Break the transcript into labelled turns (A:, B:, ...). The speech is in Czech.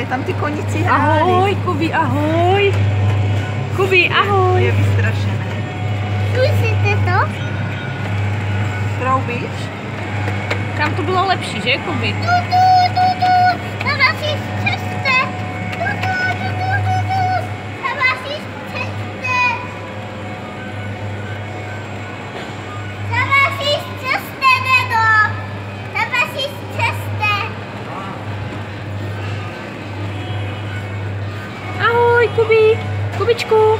A: hraje, tam ty koníci hráli.
B: Ahoj, Kubi, ahoj. Kubi, ahoj.
A: Je vystrašené.
C: Slyšíte to?
A: Troubíš?
B: Tam to bylo lepší, že, Kubi?
C: Na vaší cestě. Na vaší cestě. Na vaší cestě, Dedo. Na vaší cestě.
B: Ahoj, Kubi. Kubičku.